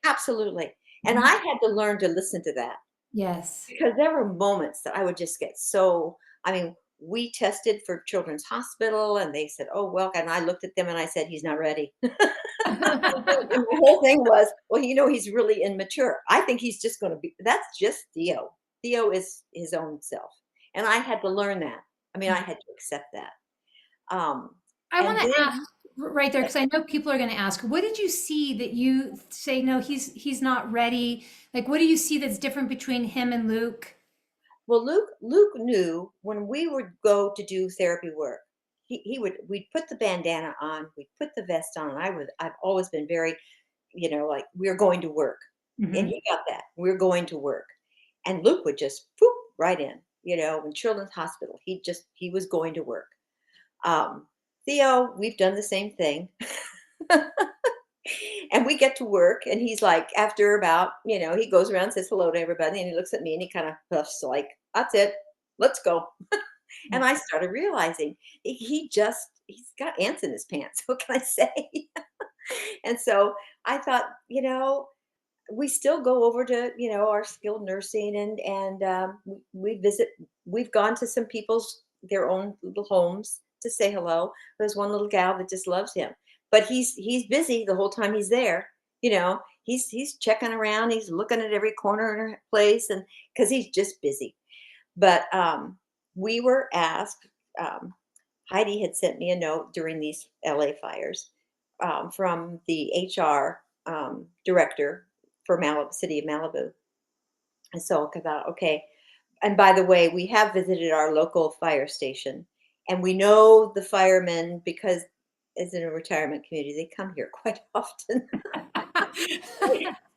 Absolutely. And I had to learn to listen to that. Yes. Because there were moments that I would just get so, I mean, we tested for Children's Hospital and they said, oh, well, and I looked at them and I said, he's not ready. And the whole thing was, well, he's really immature. I think he's just going to be, that's just Theo. Theo is his own self. And I had to learn that. I mean, I had to accept that. I want to ask right there, because I know people are going to ask, what did you see that you say, no, he's not ready? Like, what do you see that's different between him and Luke? Well, Luke knew when we would go to do therapy work, we'd put the bandana on, we'd put the vest on. I've always been very, like, we're going to work. And he got that. We're going to work. And Luke would just poop right in, in Children's Hospital. He was going to work. Theo, we've done the same thing. And we get to work and he's like, after about, he goes around and says hello to everybody and he looks at me and he kind of puffs like, that's it, let's go. And I started realizing he's got ants in his pants. What can I say? And so I thought, we still go over to, our skilled nursing and we visit, we've gone to some people's, their own little homes to say hello. There's one little gal that just loves him. But he's busy the whole time he's there. He's checking around. He's looking at every corner in her place, and because he's just busy. But we were asked. Heidi had sent me a note during these LA fires from the HR director for City of Malibu, and so I thought, okay. And by the way, we have visited our local fire station, and we know the firemen because, as in a retirement community, they come here quite often.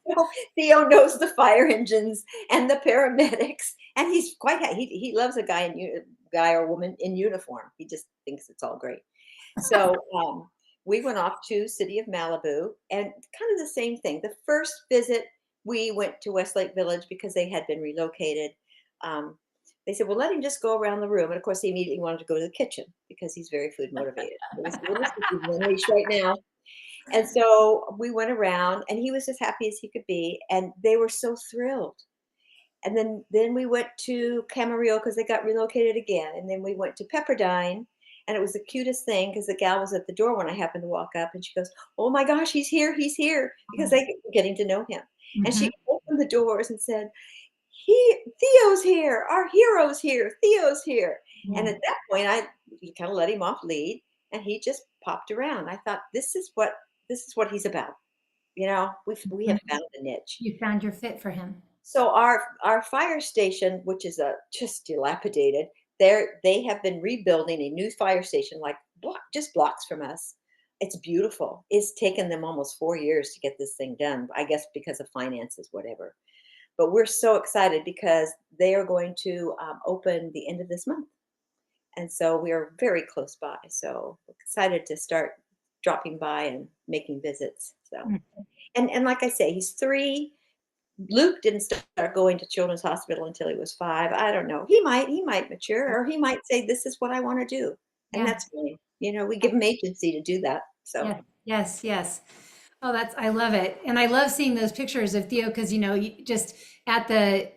So Theo knows the fire engines and the paramedics, and he's he loves a guy or woman in uniform. He just thinks it's all great. So we went off to City of Malibu, and kind of the same thing. The first visit, we went to Westlake Village because they had been relocated. They said, well, let him just go around the room. And of course, he immediately wanted to go to the kitchen because he's very food motivated. So we said, well, this is his lunch right now. And so we went around and he was as happy as he could be. And they were so thrilled. And then we went to Camarillo because they got relocated again. And then we went to Pepperdine. And it was the cutest thing because the gal was at the door when I happened to walk up and she goes, oh my gosh, he's here. Because they were getting to know him. And she opened the doors and said, Theo's here, our hero's here, Theo's here. And at that point, I kind of let him off lead and he just popped around. I thought, this is what he's about. We have found a niche. You found your fit for him. So our fire station, which is just dilapidated, they have been rebuilding a new fire station, like just blocks from us. It's beautiful. It's taken them almost 4 years to get this thing done, I guess because of finances, whatever. But we're so excited because they are going to open the end of this month. And so we are very close by. So excited to start dropping by and making visits. So, and like I say, he's 3. Luke didn't start going to Children's Hospital until he was 5. I don't know. He might mature, or he might say, this is what I want to do. And that's fine. We give him agency to do that. So Yes. Oh, I love it. And I love seeing those pictures of Theo because, just at the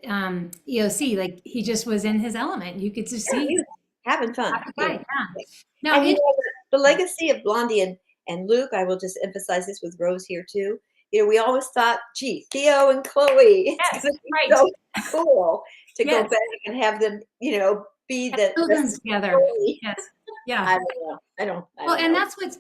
EOC, like he just was in his element. You could just see. He was having fun. Yeah. Now, the legacy of Blondie and Luke, I will just emphasize this with Rose here too. We always thought, gee, Theo and Chloe, Yes, it's so cool to go back and have them, be the children together. Yes. Yeah. I don't Well, and know. that's what's,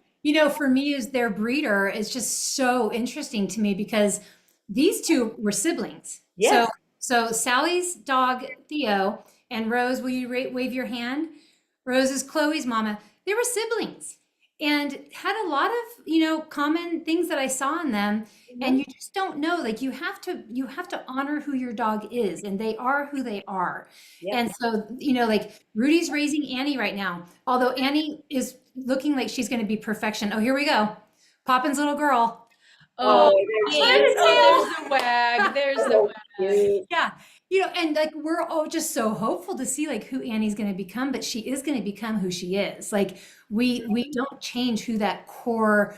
for me is their breeder is just so interesting to me because these two were siblings. Yes. So Sally's dog, Theo, and Rose, will you wave your hand? Rose is Chloe's mama. They were siblings and had a lot of, common things that I saw in them. And you just don't know, like you have to honor who your dog is, and they are who they are. Yep. And so, like Rudy's raising Annie right now, although Annie is looking like she's going to be perfection. Oh, here we go. Poppin's little girl. Oh, there's yes. Oh, there's the wag. There's the wag. Yeah. And like, we're all just so hopeful to see like who Annie's going to become, but she is going to become who she is. Like we don't change who that core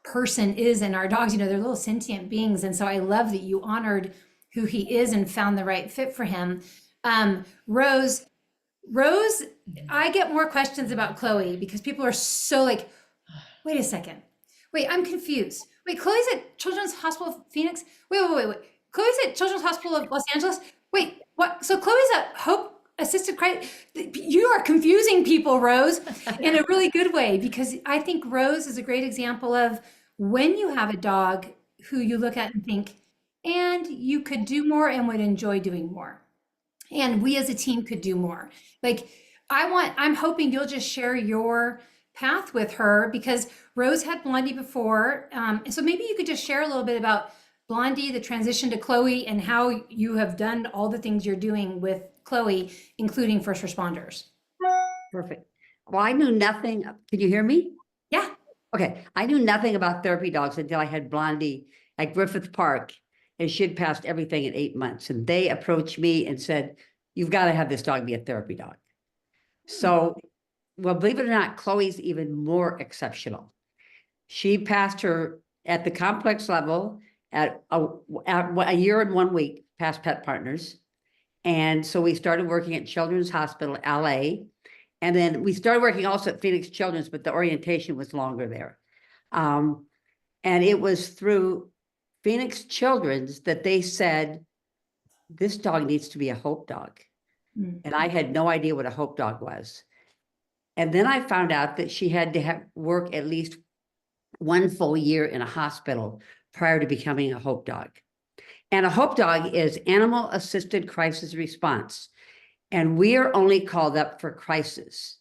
person is in our dogs. They're little sentient beings. And so I love that you honored who he is and found the right fit for him. Rose, I get more questions about Chloe because people are so like, wait a second. Wait, I'm confused. Wait, Chloe's at Children's Hospital of Phoenix? Wait. Chloe's at Children's Hospital of Los Angeles? Wait, what? So Chloe's at Hope Assisted Credit? You are confusing people, Rose, in a really good way, because I think Rose is a great example of when you have a dog who you look at and think, and you could do more and would enjoy doing more. And we as a team could do more. Like, I'm hoping you'll just share your path with her, because Rose had Blondie before. So maybe you could just share a little bit about Blondie, the transition to Chloe, and how you have done all the things you're doing with Chloe, including first responders. Perfect. Well, I knew nothing. Can you hear me? Yeah. Okay. I knew nothing about therapy dogs until I had Blondie at Griffith Park, and she'd passed everything in 8 months. And they approached me and said, you've got to have this dog be a therapy dog. So, well, believe it or not, Chloe's even more exceptional. She passed her at the complex level at a year and 1 week past Pet Partners. And so we started working at Children's Hospital, LA. And then we started working also at Phoenix Children's, but the orientation was longer there. And it was through Phoenix Children's that they said, this dog needs to be a Hope dog. And I had no idea what a Hope dog was. And then I found out that she had to work at least 1 full year in a hospital prior to becoming a Hope dog. And a Hope dog is animal assisted crisis response. And we are only called up for crisis.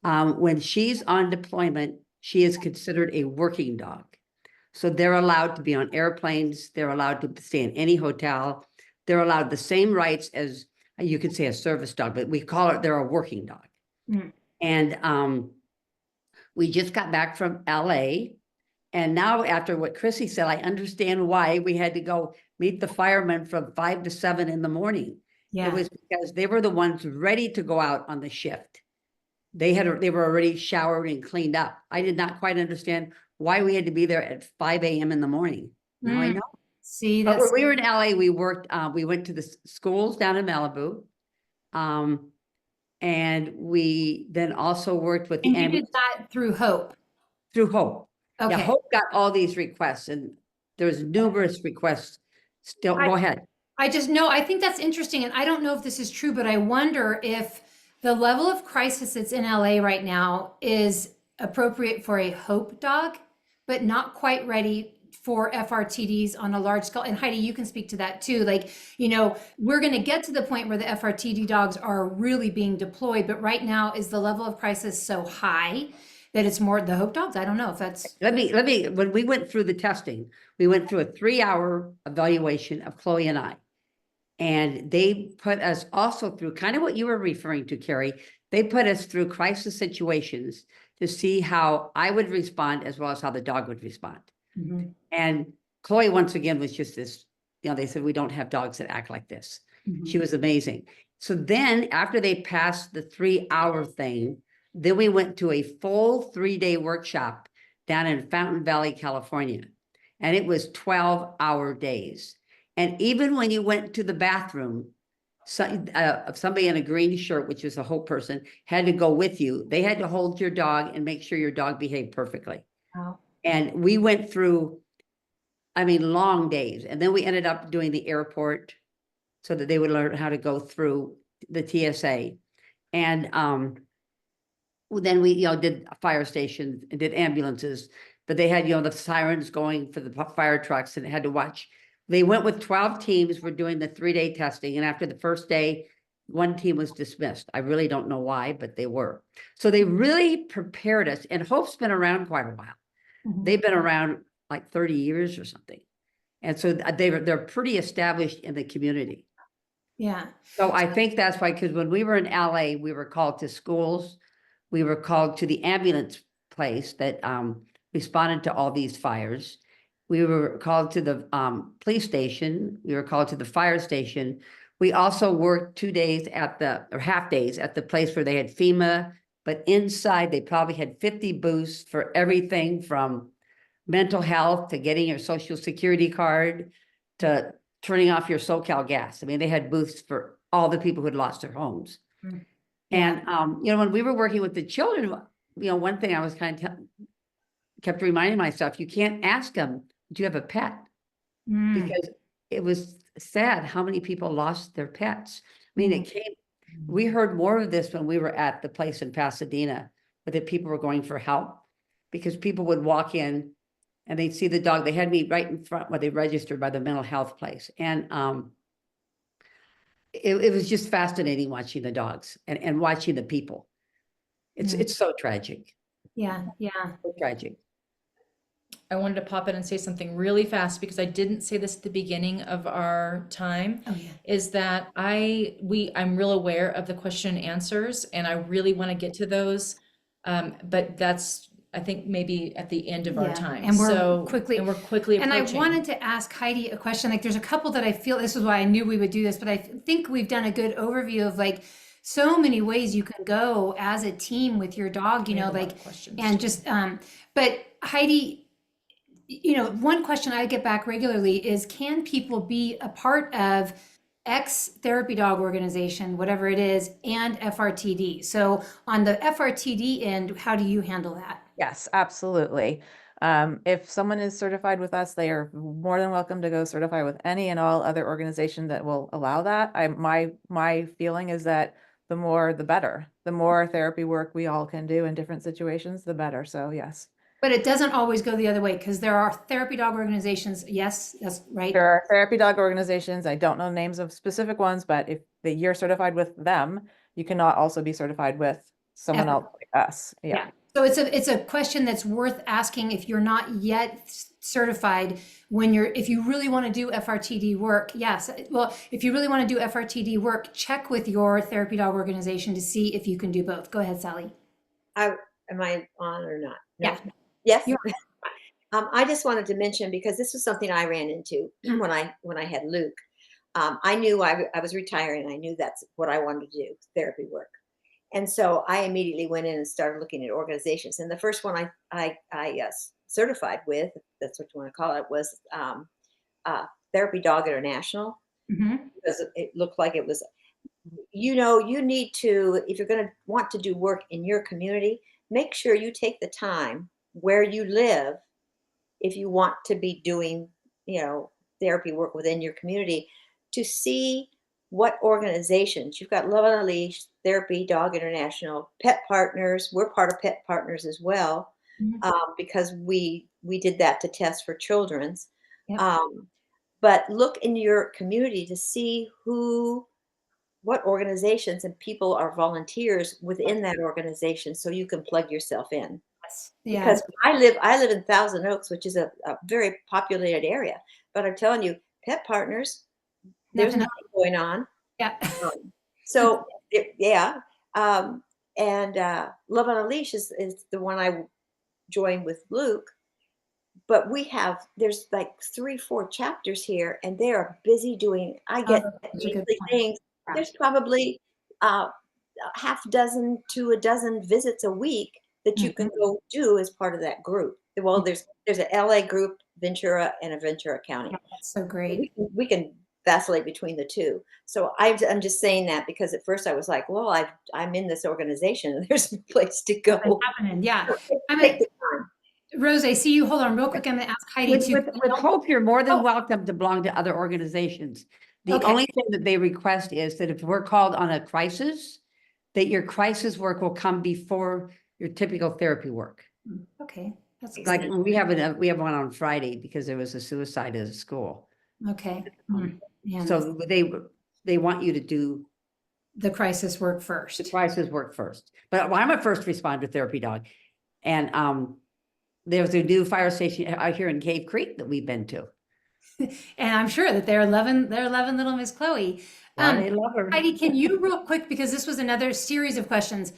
When she's on deployment, she is considered a working dog. So they're allowed to be on airplanes. They're allowed to stay in any hotel. They're allowed the same rights as, you could say, a service dog, but we call it, they're a working dog. And we just got back from LA. And now, after what Chrissy said, I understand why we had to go meet the firemen from 5 to 7 in the morning. Yeah. It was because they were the ones ready to go out on the shift. They were already showered and cleaned up. I did not quite understand why we had to be there at 5 a.m. in the morning. Now I know. See, But that's when we were in LA, we worked, we went to the schools down in Malibu. And we then also worked with the and you did that through Hope. through Hope. Okay. Yeah, Hope got all these requests, and there's numerous requests still. Go ahead. I just know, I think that's interesting. And I don't know if this is true, but I wonder if the level of crisis that's in LA right now is appropriate for a Hope dog, but not quite ready for FRTDs on a large scale. And Heidi, you can speak to that too. Like, we're going to get to the point where the FRTD dogs are really being deployed, but right now is the level of crisis so high that it's more the Hope dogs? I don't know if that's. Let me, when we went through the testing, we went through a 3-hour evaluation of Chloe and I. And they put us also through kind of what you were referring to, Kerry. They put us through crisis situations to see how I would respond as well as how the dog would respond. And Chloe, once again, was just this, they said, we don't have dogs that act like this. She was amazing. So then after they passed the 3-hour thing, then we went to a full 3-day workshop down in Fountain Valley, California. And it was 12-hour days. And even when you went to the bathroom, somebody in a green shirt, which is a Hope person, had to go with you. They had to hold your dog and make sure your dog behaved perfectly. Wow. And we went through, long days. And then we ended up doing the airport so that they would learn how to go through the TSA. And then we, did fire stations and did ambulances, but they had, the sirens going for the fire trucks, and it had to watch. They went with 12 teams. We're doing the 3-day testing. And after the first day, one team was dismissed. I really don't know why, but they were. So they really prepared us, and Hope's been around quite a while. Mhm. They've been around like 30 years or something. And so they're pretty established in the community. Yeah. So I think that's why, because when we were in LA, we were called to schools. We were called to the ambulance place that responded to all these fires. We were called to the police station. We were called to the fire station. We also worked 2 days or half days at the place where they had FEMA, but inside they probably had 50 booths for everything from mental health to getting your social security card to turning off your SoCal gas. I mean, they had booths for all the people who had lost their homes. Mm. And, when we were working with the children, one thing I was kept reminding myself, you can't ask them, do you have a pet? Mm. Because it was sad how many people lost their pets. I mean, we heard more of this when we were at the place in Pasadena, where the people were going for help, because people would walk in and they'd see the dog. They had me right in front where they registered by the mental health place. And it was just fascinating watching the dogs and watching the people. It's so tragic. Yeah. So tragic. I wanted to pop in and say something really fast because I didn't say this at the beginning of our time. Oh, yeah. Is that I'm real aware of the question and answers, and I really want to get to those. But that's, I think, maybe at the end of our Yeah, time. and we're So, quickly- and we're quickly And I approaching. wanted to ask Heidi a question. Like, there's a couple that I feel, this is why I knew we would do this, but I think we've done a good overview of like so many ways you can go as a team with your dog, We have a lot like, of questions. and just, but Heidi, one question I get back regularly is, can people be a part of X therapy dog organization, whatever it is, and FRTD? So on the FRTD end, how do you handle that? Yes, absolutely. If someone is certified with us, they are more than welcome to go certify with any and all other organization that will allow that. My feeling is that the more, the better. The more therapy work we all can do in different situations, the better. So yes. But it doesn't always go the other way, because there are therapy dog organizations. Yes, that's right. There are therapy dog organizations. I don't know names of specific ones, but if you're certified with them, you cannot also be certified with someone else like us. Yeah. So it's a question that's worth asking if you're not yet certified. If you really want to do FRTD work, yes. Well, if you really want to do FRTD work, check with your therapy dog organization to see if you can do both. Go ahead, Sally. Am I on or not? No? Yeah. Yes. You're I just wanted to mention, because this was something I ran into when I had Luke. I knew I was retiring. I knew that's what I wanted to do, therapy work. And so I immediately went in and started looking at organizations. And the first one I certified with, if that's what you want to call it, was Therapy Dog International, Mm-hmm. because it looked like it was, you need to, if you're going to want to do work in your community, make sure you take the time where you live, if you want to be doing, therapy work within your community, to see what organizations. You've got Love on a Leash, Therapy Dog International, Pet Partners. We're part of Pet Partners as well, because we did that to test for children's. Yep. But look in your community to see what organizations and people are volunteers within that organization, so you can plug yourself in. Yes. Yeah. Because I live in Thousand Oaks, which is a very populated area. But I'm telling you, Pet Partners, there's nothing going on. Yeah. And Love on a Leash is the one I joined with Luke. But there's like 3-4 chapters here, and they are busy doing. I get weekly things. Yeah. There's probably half dozen to a dozen visits a week that you can go do as part of that group. Well, there's an LA group, Ventura, and a Ventura County. That's so great. We can vacillate between the two. So I'm just saying that because at first I was like, well, I'm in this organization and there's a place to go. What's happening? Yeah. Take the time. Rose, I see you. Hold on real quick. I'm going to ask Heidi too. With Hope, you're more than welcome to belong to other organizations. The Okay. only thing that they request is that if we're called on a crisis, that your crisis work will come before your typical therapy work. Okay. That's Like exciting. we have one on Friday because there was a suicide at a school. Okay. Yeah. So they want you to do the crisis work The first. crisis work first. But I'm a first responder therapy dog. And there's a new fire station out here in Cave Creek that we've been to. And I'm sure that they're loving little Miss Chloe. They love her. Heidi, can you real quick, because this was another series of questions.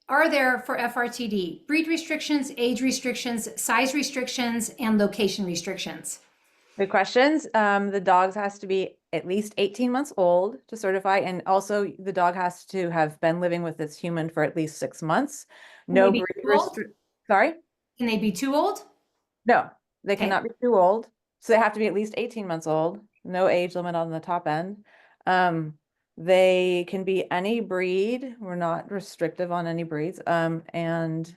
Are there for FRTD breed restrictions, age restrictions, size restrictions, and location restrictions? Good questions. The dogs has to be at least 18 months old to certify. And also the dog has to have been living with this human for at least 6 months. No Maybe breed too old? Sorry? Can they be too old? No, they Okay. cannot be too old. So they have to be at least 18 months old. No age limit on the top end. They can be any breed. We're not restrictive on any breeds. And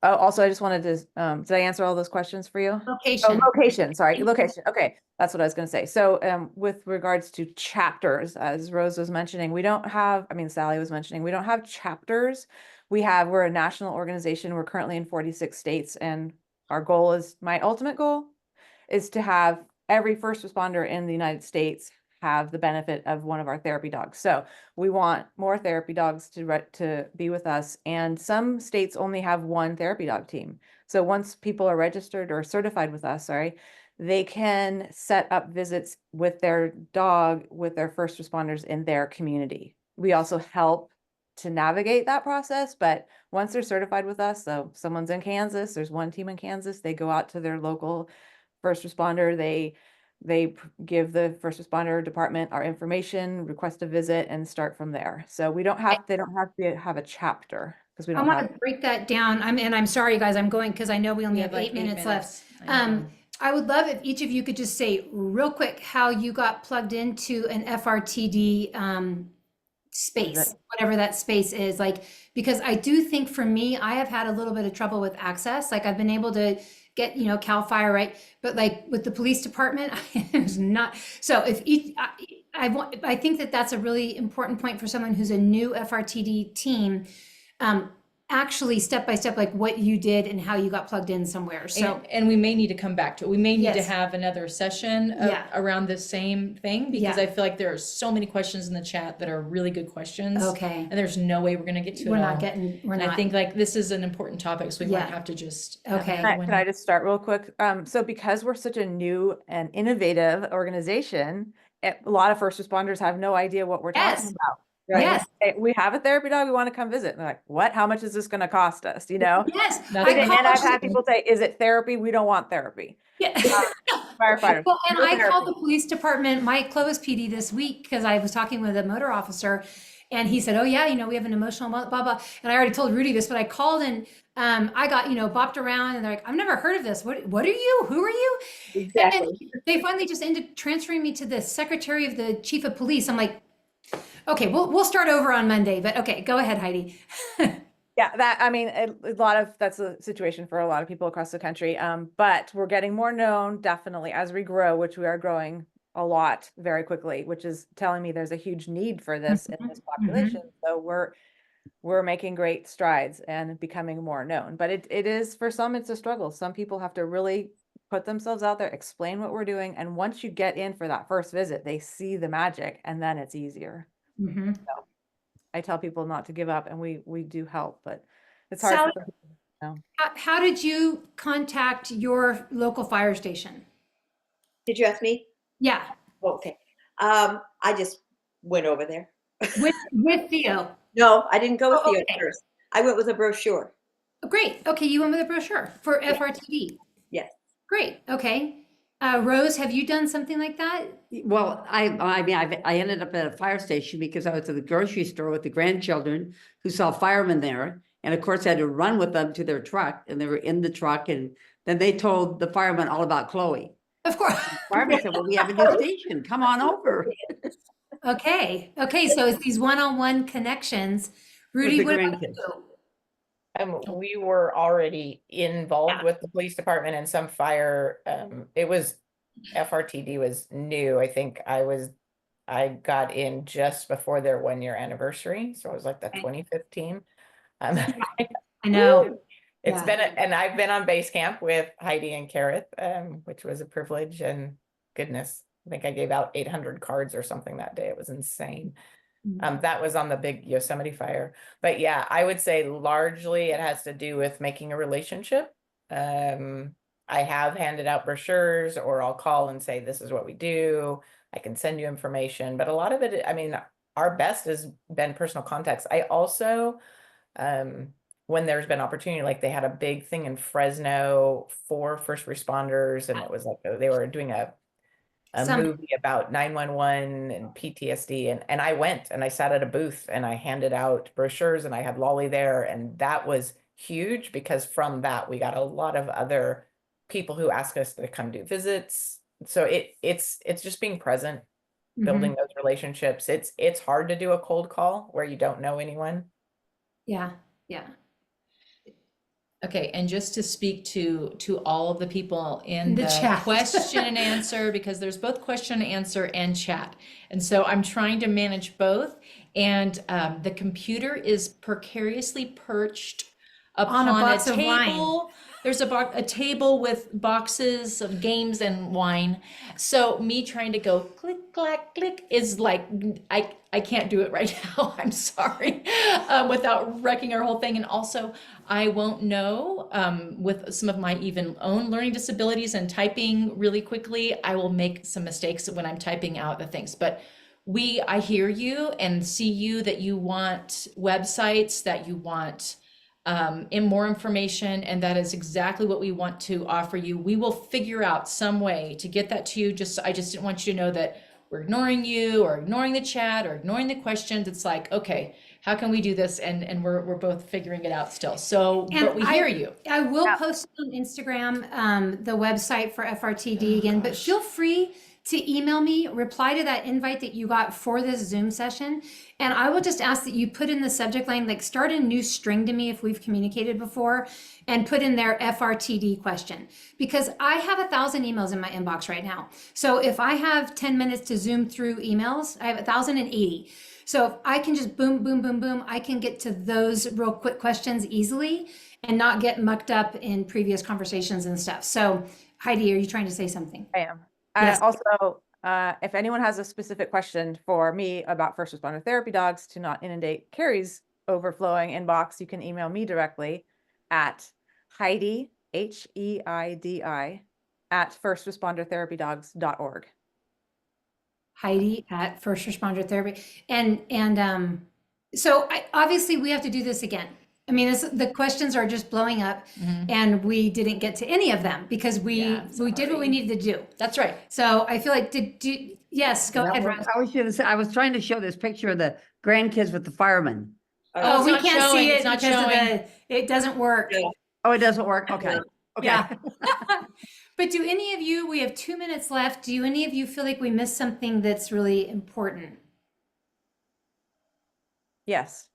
also, I just wanted to, did I answer all those questions for you? Location. Oh, location, sorry, location. Okay, that's what I was going to say. So with regards to chapters, as Rose was mentioning, we don't have, I mean, Sally was mentioning, we don't have chapters. We're a national organization. We're currently in 46 states, and our goal is, my ultimate goal is to have every first responder in the United States have the benefit of one of our therapy dogs. So we want more therapy dogs to be with us. And some states only have one therapy dog team. So once people are registered or certified with us, they can set up visits with their dog, with their first responders in their community. We also help to navigate that process, but once they're certified with us, so someone's in Kansas, there's one team in Kansas, they go out to their local first responder, they give the first responder department our information, request a visit, and start from there. So they don't have to have a chapter, because we I don't want have. to break that down. I'm sorry, guys, I'm going because I know we only have like 8 minutes left. I know. I would love if each of you could just say real quick how you got plugged into an FRTD space, whatever that space is. Like, because I do think for me, I have had a little bit of trouble with access. Like I've been able to get, CAL FIRE, right? But like with the police department, it's not. So if each, I think that that's a really important point for someone who's a new FRTD team. Actually step by step, like what you did and how you got plugged in somewhere. So and we may need to come back to it. We may need to Yes. have another session around the same thing, because Yeah. I feel like there are so many questions in the chat that are really good questions. Okay. And there's no way we're going to get to it all. we're And not. I think like this is an important topic, so we Yeah. might have to just have Okay. another one. Can I just start real quick? So because we're such a new and innovative organization, a lot of first responders have no idea what we're Yes. talking about. Right? Yes. We have a therapy dog. We want to come visit. And they're like, what? How much is this going to cost us? Yes. That's And I I've had people say, is it therapy? We don't want therapy. Yeah. Firefighters. Well, and no I therapy. called the police department, my Clovis PD this week, because I was talking with a motor officer, and he said, "Oh yeah, we have an emotional blah blah." And I already told Rudy this, but I called and I got bopped around, and they're like, "I've never heard of this. What are you? Who are you?" Exactly. And then they finally just ended transferring me to the secretary of the chief of police. I'm like, okay, we'll start over on Monday, but okay, go ahead, Heidi. Yeah, that's a situation for a lot of people across the country. But we're getting more known, definitely, as we grow, which we are growing a lot very quickly, which is telling me there's a huge need for this in this population. So we're making great strides and becoming more known. But it is, for some, it's a struggle. Some people have to really put themselves out there, explain what we're doing. And once you get in for that first visit, they see the magic, and then it's easier. Mm-hmm. So I tell people not to give up, and we do help, but it's hard. Sally, For people to know. how did you contact your local fire station? Did you ask me? Yeah, Okay. I just went over there. with Theo. No, I didn't go with Oh, Theo okay. first. I went with a brochure. Oh, great. Okay, you went with a brochure for FRTD. Yes. Great. Okay. Rose, have you done something like that? Well, I mean, I ended up at a fire station because I was at the grocery store with the grandchildren who saw firemen there. And of course, I had to run with them to their truck, and they were in the truck. And then they told the firemen all about Chloe. Of course. The firemen said, well, we have a new station. Come on over. Okay. Okay. So it's these one-on-one connections. Rudy, the what about grandkids. you? We were already involved with the police department and some fire. It was FRTD was new. I think I got in just before their 1-year anniversary. So it was like the 2015. I know. It's Yeah. been, and I've been on base camp with Heidi and Kareth, which was a privilege, and goodness, I think I gave out 800 cards or something that day. It was insane. That was on the big Yosemite fire. But yeah, I would say largely it has to do with making a relationship. I have handed out brochures, or I'll call and say, this is what we do. I can send you information, but a lot of it, I mean, our best has been personal contacts. I also, when there's been opportunity, like they had a big thing in Fresno for first responders, and it was like they were doing a movie about 911 and PTSD, and I went and I sat at a booth and I handed out brochures, and I had Lolly there, and that was huge because from that we got a lot of other people who ask us to come do visits. So it's just being present, building those relationships. It's hard to do a cold call where you don't know anyone. Yeah, yeah. Okay, and just to speak to all of the people in The the chat. question and answer, because there's both question and answer and chat. And so I'm trying to manage both. And the computer is precariously perched upon On a box of wine. table. There's a table with boxes of games and wine. So me trying to go click, clack, click is like, I can't do it right now. I'm sorry, without wrecking our whole thing. And also I won't know, with some of my even own learning disabilities and typing really quickly, I will make some mistakes when I'm typing out the things. But I hear you and see you, that you want websites, that you want more information, and that is exactly what we want to offer you. We will figure out some way to get that to you. I just didn't want you to know that we're ignoring you or ignoring the chat or ignoring the questions. It's like, okay, how can we do this? And we're both figuring it out still. So, but we hear you. I will post on Instagram the website for FRTD again, but feel free to email me, reply to that invite that you got for this Zoom session. And I will just ask that you put in the subject line, like start a new string to me if we've communicated before, and put in their FRTD question, because I have 1,000 emails in my inbox right now. So if I have 10 minutes to Zoom through emails, I have 1,080. So if I can just boom, boom, boom, boom, I can get to those real quick questions easily and not get mucked up in previous conversations and stuff. So Heidi, are you trying to say something? I am. Yes. Also, if anyone has a specific question for me about first responder therapy dogs, to not inundate Kerry's overflowing inbox, you can email me directly at Heidi, HEIDI, at firstrespondertherapydogs.org. Heidi at First Responder Therapy. And so obviously we have to do this again. I mean, the questions are just blowing up, and we didn't get to any of them because we did what we needed to do. That's right. So I feel like yes, go ahead, Rose. I was trying to show this picture of the grandkids with the firemen. Oh, it's we not can't showing, see it it's not because showing. it doesn't work. Yeah. Oh, it doesn't work? Okay. Okay. Yeah. But do any of you, we have 2 minutes left. Do any of you feel like we missed something that's really important? Yes.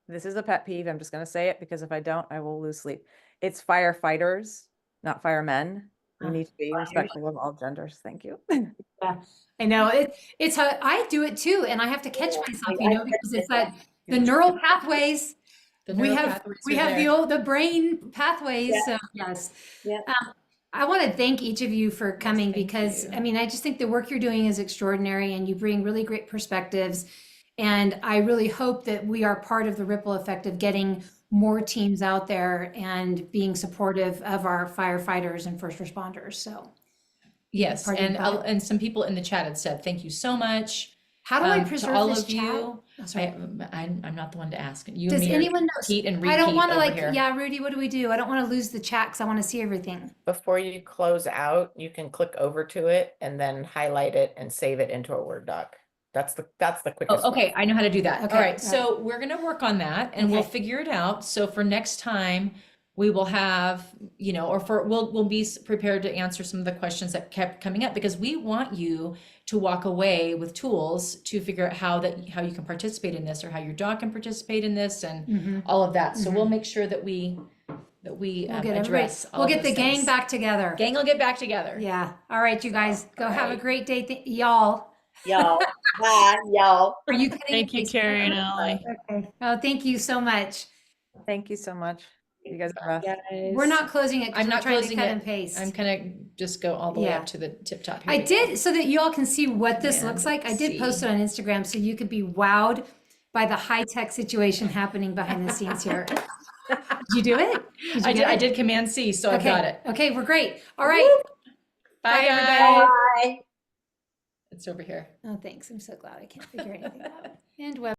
This is a pet peeve. I'm just going to say it because if I don't, I will lose sleep. It's firefighters, not firemen. We need to be respectful of all genders. Thank you. Yeah, I know it's how I do it too, and I have to catch myself, because it's that the neural pathways. We have the brain pathways. Yeah. So yes, Yeah. I want to thank each of you for coming, because I mean, I just think the work you're doing is extraordinary, and you bring really great perspectives. And I really hope that we are part of the ripple effect of getting more teams out there and being supportive of our firefighters and first responders. So Yes, Pardon, go ahead. and some people in the chat had said, thank you so much. how do I to preserve all this of chat? you. Oh, sorry. I'm not the one to ask. You Does and me anyone know? repeat and repeat I don't want to over like, here. yeah, Rudy, what do we do? I don't want to lose the chat because I want to see everything. Before you close out, you can click over to it and then highlight it and save it into a Word doc. That's the quickest Oh, way. okay, I know how to do that. Okay, All all right, right. so we're gonna work on that and we'll Okay. figure it out. So for next time, we will have, we'll be prepared to answer some of the questions that kept coming up, because we want you to walk away with tools to figure out how you can participate in this, or how your dog can participate in this, and all of that. So we'll make sure that we We'll get address all we'll of get the those gang things. back together. Gang will get back together. Yeah. All right, you guys go have a right. great day, y'all. Y'all. Bye, y'all. Are you cutting Thank you, it? Kerry and Aly. Okay. Oh, thank you so much. Thank you so much. You guys are the best. We're not closing it because I'm we're not trying to closing cut it. and paste. I'm gonna just go all the way Yeah. up to the tip top. Here I we go. did, so that you all can see what this And looks like. I did post see. it on Instagram so you could be wowed by the high-tech situation happening behind the scenes here. Did you do it? Did you I did. get I it? did Command C, so I've Okay. got it. Okay, we're great. All right. Bye, Bye, guys. everybody. Bye. It's over here. Oh, thanks. I'm so glad I can't figure anything out. And web.